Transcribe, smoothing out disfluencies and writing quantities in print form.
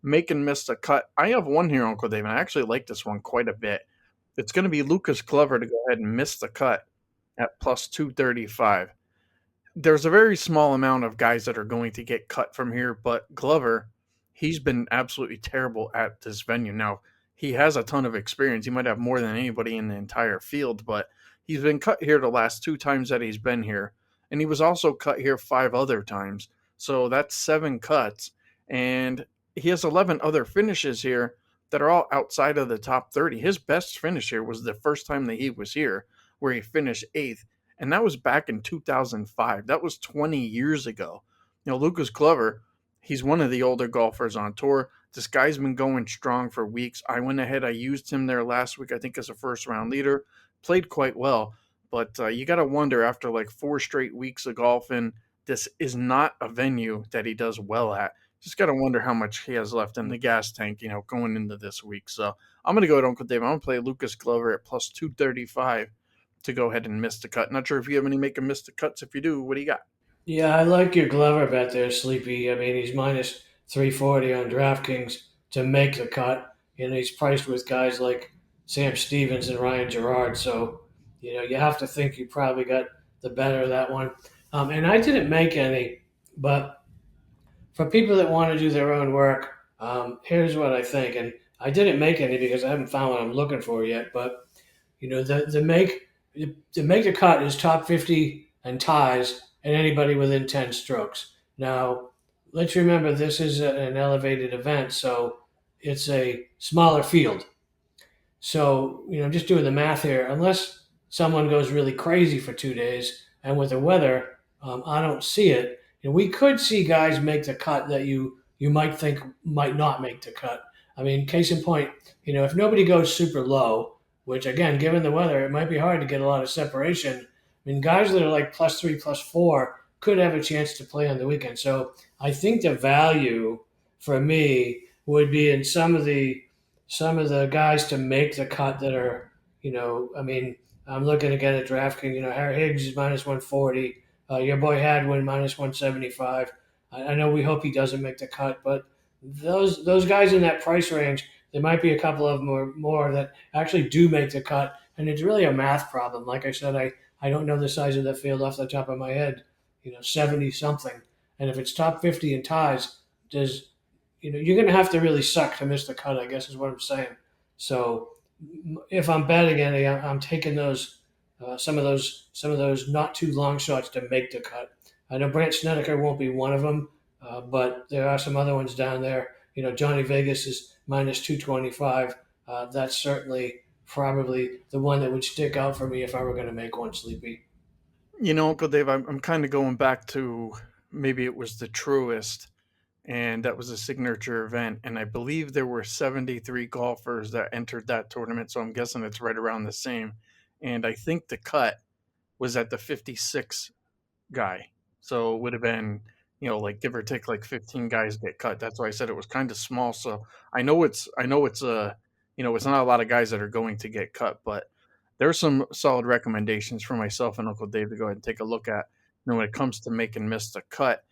make and miss the cut. I have one here, Uncle Dave, and I actually like this one quite a bit. It's going to be Lucas Glover to go ahead and miss the cut at plus 235. There's a very small amount of guys that are going to get cut from here, but Glover, he's been absolutely terrible at this venue. Now, he has a ton of experience. He might have more than anybody in the entire field, but he's been cut here the last two times that he's been here. And he was also cut here five other times. So that's seven cuts. And he has 11 other finishes here that are all outside of the top 30. His best finish here was the first time that he was here, where he finished eighth, and that was back in 2005. That was 20 years ago. Lucas Glover, he's one of the older golfers on tour. This guy's been going strong for weeks. I went ahead, I used him there last week, I think, as a first round leader. Played quite well, but you got to wonder after like 4 straight weeks of golfing, this is not a venue that he does well at. Just got to wonder how much he has left in the gas tank, going into this week. So I'm going to go with Uncle Dave. I'm going to play Lucas Glover at plus 235 to go ahead and miss the cut. Not sure if you have any make and miss the cuts. If you do, what do you got? Yeah, I like your Glover bet there, Sleepy. I mean, he's minus 340 on DraftKings to make the cut. He's priced with guys like Sam Stevens and Ryan Gerard. So, you have to think you probably got the better of that one. And I didn't make any, but for people that want to do their own work, here's what I think. And I didn't make any because I haven't found what I'm looking for yet. But the make the cut is top 50 and ties and anybody within 10 strokes. Now, let's remember this is an elevated event, so it's a smaller field. So, just doing the math here, unless someone goes really crazy for 2 days, and with the weather, I don't see it. We could see guys make the cut that you might think might not make the cut. I mean, case in point, if nobody goes super low, which again, given the weather, it might be hard to get a lot of separation. I mean, guys that are like plus three, plus four could have a chance to play on the weekend. So I think the value for me would be in some of the guys to make the cut that are, I mean, I'm looking again at DraftKings. Harry Higgs is minus 140. Your boy Hadwin minus 175. I know we hope he doesn't make the cut, but those guys in that price range, there might be a couple of them or more that actually do make the cut, and it's really a math problem. Like I said, I don't know the size of the field off the top of my head. 70 something, and if it's top 50 in ties, does you're going to have to really suck to miss the cut, I guess is what I'm saying. So if I'm betting any, I'm taking those some of those not too long shots to make the cut. I know Brant Snedeker won't be one of them, but there are some other ones down there. Johnny Vegas is minus 225. That's certainly probably the one that would stick out for me if I were going to make one, Sleepy. Uncle Dave, I'm kind of going back to maybe it was the Truest, and that was a signature event. And I believe there were 73 golfers that entered that tournament. So I'm guessing it's right around the same. And I think the cut was at the 56 guy. So it would have been, like give or take like 15 guys get cut. That's why I said it was kind of small. So I know it's not a lot of guys that are going to get cut, but there's some solid recommendations for myself and Uncle Dave to go ahead and take a look at. When it comes to make and miss the cut,